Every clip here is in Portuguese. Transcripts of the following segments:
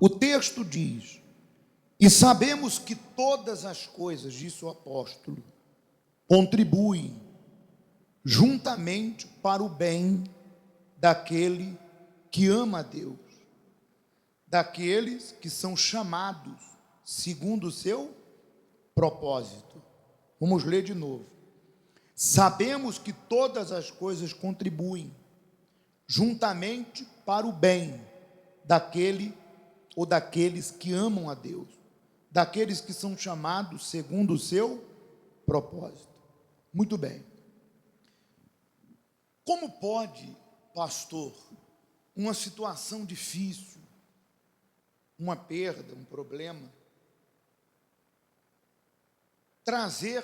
O texto diz: e sabemos que todas as coisas, disse o apóstolo, contribuem juntamente para o bem daquele que ama a Deus, daqueles que são chamados segundo o seu propósito. Vamos ler de novo. Sabemos que todas as coisas contribuem juntamente para o bem daquele ou daqueles que amam a Deus, daqueles que são chamados segundo o seu propósito. Muito bem. Como pode, pastor, uma situação difícil, uma perda, um problema, trazer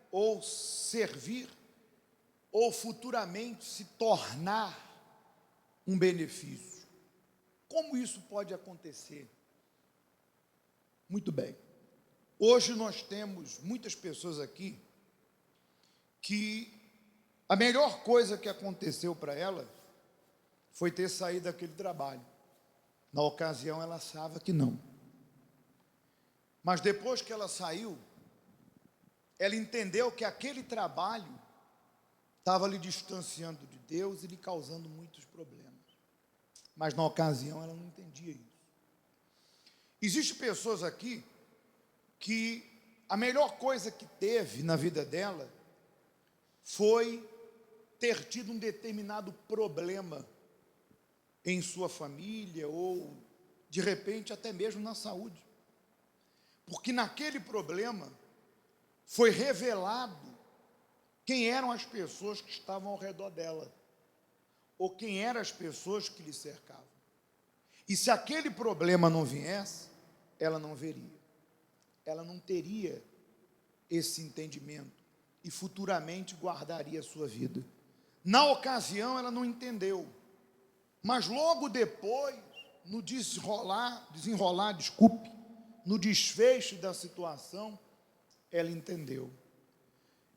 ou servir ou futuramente se tornar um benefício? Como isso pode acontecer? Muito bem. Hoje nós temos muitas pessoas aqui que a melhor coisa que aconteceu para ela foi ter saído daquele trabalho. Na ocasião ela achava que não. Mas depois que ela saiu, ela entendeu que aquele trabalho estava lhe distanciando de Deus e lhe causando muitos problemas. Mas na ocasião ela não entendia isso. Existem pessoas aqui que a melhor coisa que teve na vida dela foi ter tido um determinado problema em sua família ou, de repente, até mesmo na saúde. Porque naquele problema foi revelado quem eram as pessoas que estavam ao redor dela, ou quem eram as pessoas que lhe cercavam. E se aquele problema não viesse, ela não veria, ela não teria esse entendimento e futuramente guardaria a sua vida. Na ocasião ela não entendeu, mas logo depois, no no desfecho da situação, ela entendeu.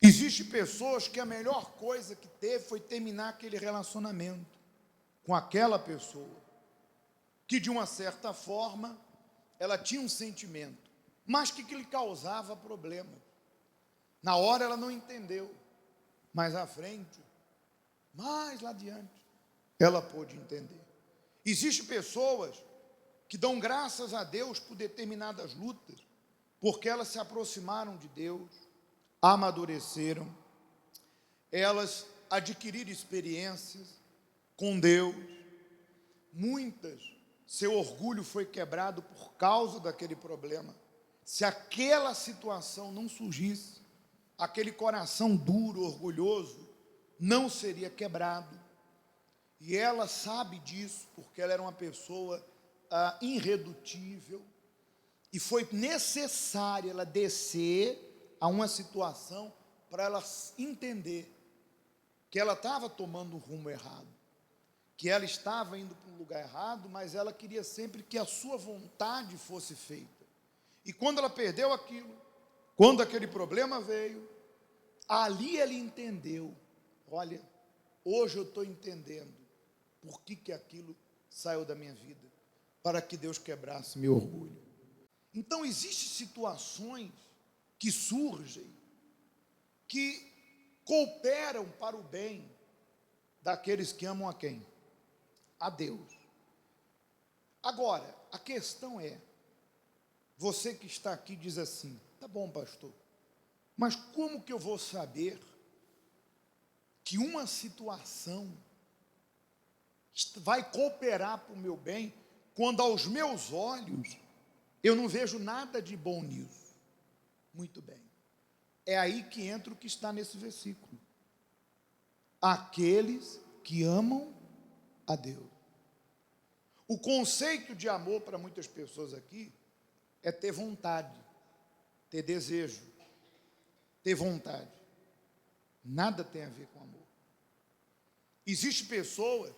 Existem pessoas que a melhor coisa que teve foi terminar aquele relacionamento com aquela pessoa, que de uma certa forma, ela tinha um sentimento, mas que lhe causava problema. Na hora ela não entendeu, mas à frente, mais lá adiante, ela pôde entender. Existem pessoas que dão graças a Deus por determinadas lutas, porque elas se aproximaram de Deus, amadureceram, elas adquiriram experiências com Deus. Muitas, seu orgulho foi quebrado por causa daquele problema. Se aquela situação não surgisse, aquele coração duro, orgulhoso, não seria quebrado. E ela sabe disso, porque ela era uma pessoa irredutível, e foi necessário ela descer a uma situação para ela entender que ela estava tomando um rumo errado, que ela estava indo para um lugar errado, mas ela queria sempre que a sua vontade fosse feita. E quando ela perdeu aquilo, quando aquele problema veio, ali ela entendeu: olha, hoje eu estou entendendo por que aquilo saiu da minha vida, para que Deus quebrasse meu orgulho. Então existem situações que surgem, que cooperam para o bem daqueles que amam a quem? A Deus. Agora, a questão é, você que está aqui diz assim: tá bom, pastor, mas como que eu vou saber que uma situação vai cooperar para o meu bem, quando aos meus olhos eu não vejo nada de bom nisso? Muito bem, é aí que entra o que está nesse versículo: aqueles que amam a Deus. O conceito de amor para muitas pessoas aqui é ter vontade, ter desejo, ter vontade. Nada tem a ver com amor. Existem pessoas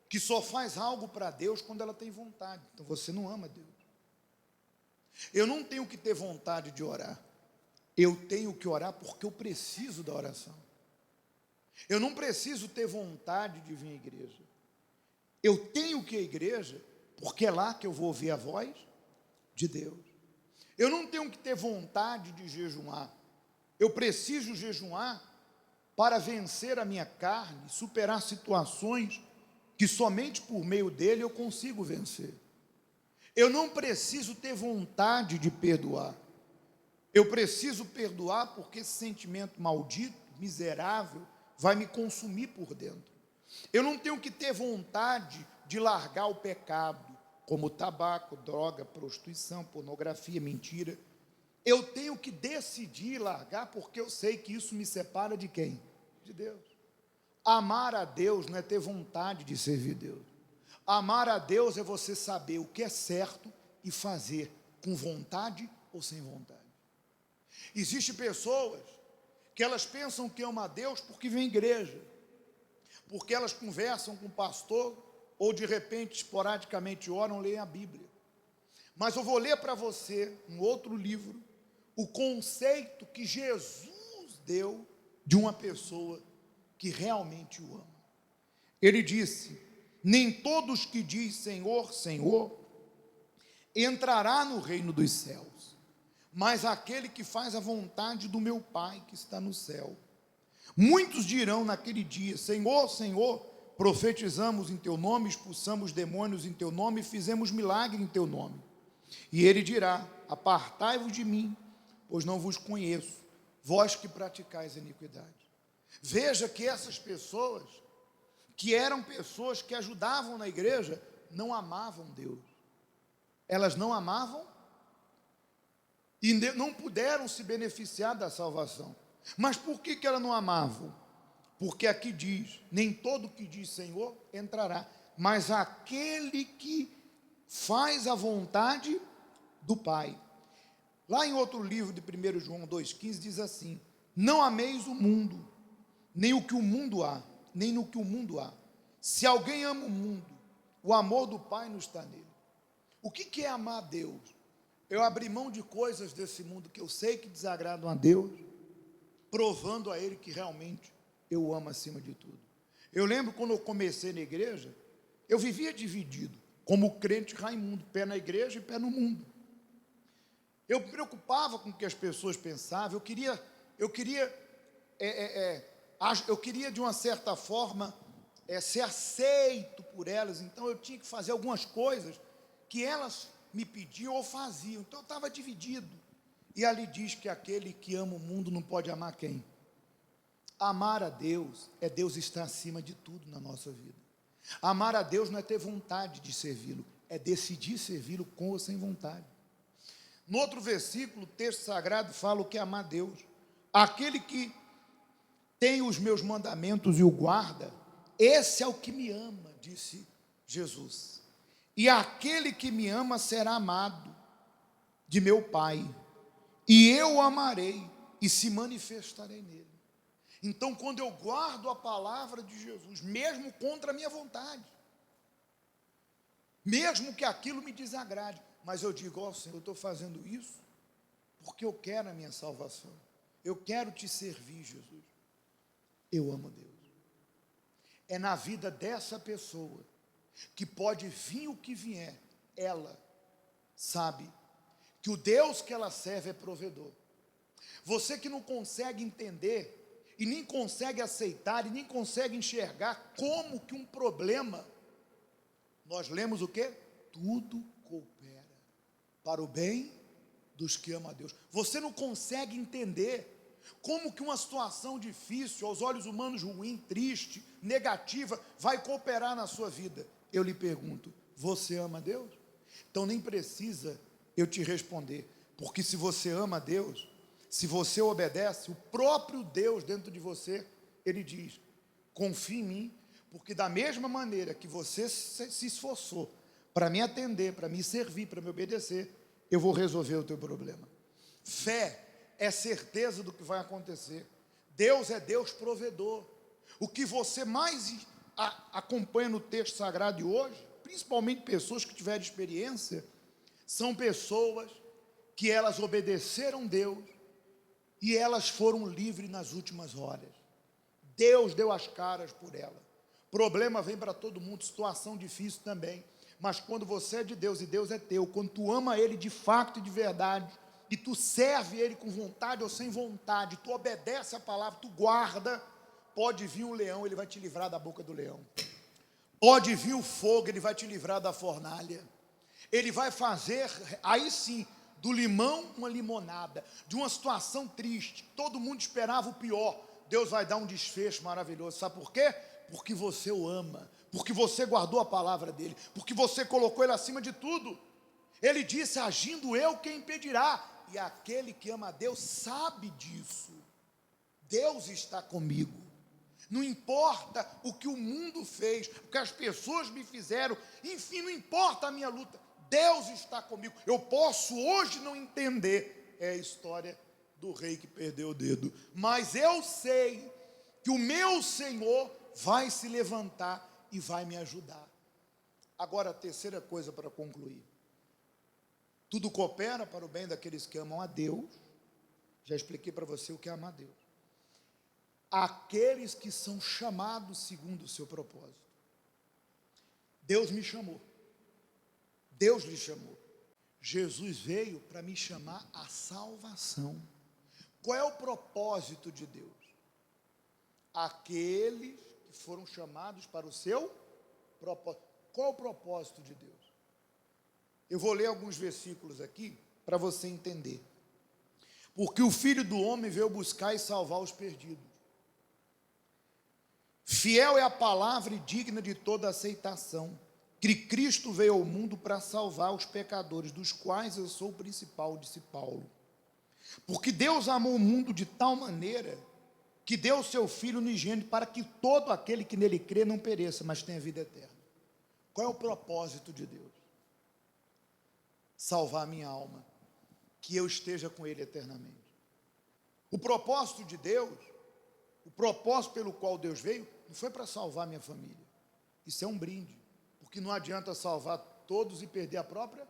que só faz algo para Deus quando ela tem vontade. Então você não ama Deus. Eu não tenho que ter vontade de orar, eu tenho que orar porque eu preciso da oração. Eu não preciso ter vontade de vir à igreja, eu tenho que ir à igreja porque é lá que eu vou ouvir a voz de Deus. Eu não tenho que ter vontade de jejuar, eu preciso jejuar para vencer a minha carne, superar situações que somente por meio dele eu consigo vencer. Eu não preciso ter vontade de perdoar, eu preciso perdoar porque esse sentimento maldito, miserável, vai me consumir por dentro. Eu não tenho que ter vontade de largar o pecado, como tabaco, droga, prostituição, pornografia, mentira. Eu tenho que decidir largar, porque eu sei que isso me separa de quem? De Deus. Amar a Deus não é ter vontade de servir Deus. Amar a Deus é você saber o que é certo e fazer com vontade ou sem vontade. Existem pessoas que elas pensam que amam a Deus porque vêm à igreja, porque elas conversam com o pastor, ou de repente, esporadicamente oram, leem a Bíblia. Mas eu vou ler para você, um outro livro, o conceito que Jesus deu de uma pessoa que realmente o ama. Ele disse: nem todos que diz Senhor, Senhor, entrará no reino dos céus, mas aquele que faz a vontade do meu Pai que está no céu. Muitos dirão naquele dia: Senhor, Senhor, profetizamos em teu nome, expulsamos demônios em teu nome e fizemos milagre em teu nome. E ele dirá: apartai-vos de mim, pois não vos conheço, vós que praticais a iniquidade. Veja que essas pessoas, que eram pessoas que ajudavam na igreja, não amavam Deus. Elas não amavam e não puderam se beneficiar da salvação. Mas por que elas não amavam? Porque aqui diz: nem todo que diz Senhor entrará, mas aquele que faz a vontade do Pai. Lá em outro livro de 1 João 2,15 diz assim: não ameis o mundo, nem o que o mundo há, nem no que o mundo há. Se alguém ama o mundo, o amor do Pai não está nele. O que é amar a Deus? Eu abri mão de coisas desse mundo que eu sei que desagradam a Deus, provando a Ele que realmente eu o amo acima de tudo. Eu lembro quando eu comecei na igreja, eu vivia dividido, como crente Raimundo, pé na igreja e pé no mundo. Eu me preocupava com o que as pessoas pensavam, eu queria de uma certa forma ser aceito por elas, então eu tinha que fazer algumas coisas que elas me pediam ou faziam, então eu estava dividido. E ali diz que aquele que ama o mundo não pode amar quem? Amar a Deus é Deus estar acima de tudo na nossa vida. Amar a Deus não é ter vontade de servi-lo, é decidir servi-lo com ou sem vontade. No outro versículo, o texto sagrado fala o que é amar a Deus. Aquele que tem os meus mandamentos e o guarda, esse é o que me ama, disse Jesus. E aquele que me ama será amado de meu Pai, e eu o amarei e se manifestarei nele. Então, quando eu guardo a palavra de Jesus, mesmo contra a minha vontade, mesmo que aquilo me desagrade, mas eu digo: ó Senhor, eu estou fazendo isso porque eu quero a minha salvação, eu quero te servir, Jesus. Eu amo Deus. É na vida dessa pessoa que pode vir o que vier, ela sabe que o Deus que ela serve é provedor. Você que não consegue entender, e nem consegue aceitar, e nem consegue enxergar como que um problema, nós lemos o quê? Tudo coopera para o bem dos que amam a Deus. Você não consegue entender como que uma situação difícil, aos olhos humanos ruim, triste, negativa, vai cooperar na sua vida. Eu lhe pergunto: você ama a Deus? Então nem precisa eu te responder, porque se você ama a Deus, se você obedece, o próprio Deus dentro de você, Ele diz: confie em mim, porque da mesma maneira que você se esforçou para me atender, para me servir, para me obedecer, eu vou resolver o teu problema. Fé é certeza do que vai acontecer. Deus é Deus provedor. O que você mais acompanha no texto sagrado de hoje, principalmente pessoas que tiveram experiência, são pessoas que elas obedeceram Deus e elas foram livres nas últimas horas. Deus deu as caras por ela. Problema vem para todo mundo, situação difícil também, Mas quando você é de Deus e Deus é teu, quando tu ama Ele de fato e de verdade, e tu serve Ele com vontade ou sem vontade, tu obedece a palavra, tu guarda, pode vir um leão, ele vai te livrar da boca do leão. Pode vir o fogo, ele vai te livrar da fornalha. Ele vai fazer, aí sim, do limão uma limonada, de uma situação triste, todo mundo esperava o pior, Deus vai dar um desfecho maravilhoso. Sabe por quê? Porque você o ama, porque você guardou a palavra dele, porque você colocou ele acima de tudo. Ele disse: agindo eu, quem impedirá? E aquele que ama a Deus sabe disso. Deus está comigo. Não importa o que o mundo fez, o que as pessoas me fizeram, enfim, não importa a minha luta, Deus está comigo. Eu posso hoje não entender, é a história do rei que perdeu o dedo, mas eu sei que o meu Senhor vai se levantar e vai me ajudar. Agora, a terceira coisa para concluir: tudo coopera para o bem daqueles que amam a Deus. Já expliquei para você o que é amar a Deus. Aqueles que são chamados segundo o seu propósito. Deus me chamou. Deus lhe chamou. Jesus veio para me chamar à salvação. Qual é o propósito de Deus? Aqueles que foram chamados para o seu propósito. Qual é o propósito de Deus? Eu vou ler alguns versículos aqui para você entender. Porque o Filho do Homem veio buscar e salvar os perdidos. Fiel é a palavra e digna de toda aceitação, que Cristo veio ao mundo para salvar os pecadores, dos quais eu sou o principal, disse Paulo. Porque Deus amou o mundo de tal maneira que deu o seu Filho unigênito para que todo aquele que nele crê não pereça, mas tenha vida eterna. Qual é o propósito de Deus? Salvar a minha alma, que eu esteja com Ele eternamente. O propósito de Deus, o propósito pelo qual Deus veio, não foi para salvar minha família. Isso é um brinde, porque não adianta salvar todos e perder a própria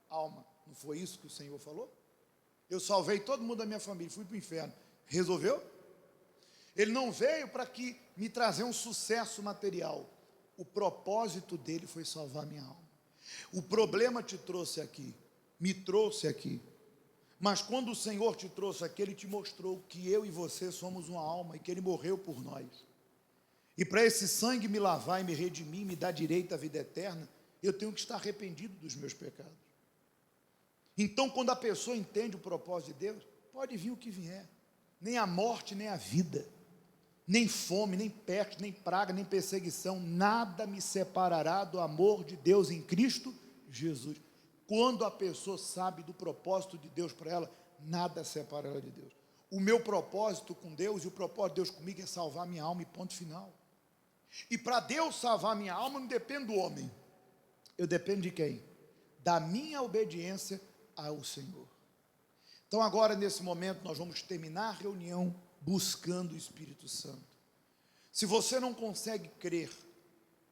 alma. Não foi isso que o Senhor falou? Eu salvei todo mundo da minha família, fui para o inferno. Resolveu? Ele não veio para que me trazer um sucesso material. O propósito dele foi salvar minha alma. O problema te trouxe aqui, me trouxe aqui. Mas quando o Senhor te trouxe aqui, Ele te mostrou que eu e você somos uma alma e que Ele morreu por nós. E para esse sangue me lavar e me redimir, me dar direito à vida eterna, eu tenho que estar arrependido dos meus pecados. Então, quando a pessoa entende o propósito de Deus, pode vir o que vier. Nem a morte, nem a vida, nem fome, nem peste, nem praga, nem perseguição, nada me separará do amor de Deus em Cristo Jesus. Quando a pessoa sabe do propósito de Deus para ela, nada separa ela de Deus. O meu propósito com Deus e o propósito de Deus comigo é salvar minha alma e ponto final. E para Deus salvar minha alma, não depende do homem. Eu dependo de quem? Da minha obediência ao Senhor. Então agora, nesse momento, nós vamos terminar a reunião buscando o Espírito Santo. Se você não consegue crer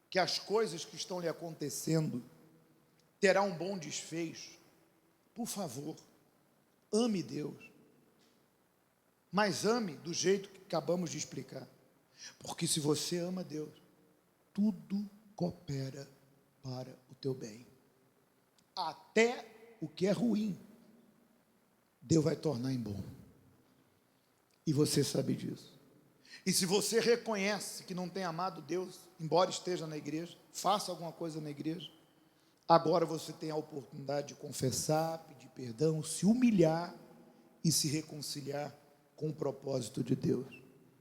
que as coisas que estão lhe acontecendo terá um bom desfecho, por favor, ame Deus, mas ame do jeito que acabamos de explicar, porque se você ama Deus, tudo coopera para o teu bem, até o que é ruim, Deus vai tornar em bom, e você sabe disso. E se você reconhece que não tem amado Deus, embora esteja na igreja, faça alguma coisa na igreja, agora você tem a oportunidade de confessar, pedir perdão, se humilhar e se reconciliar com o propósito de Deus.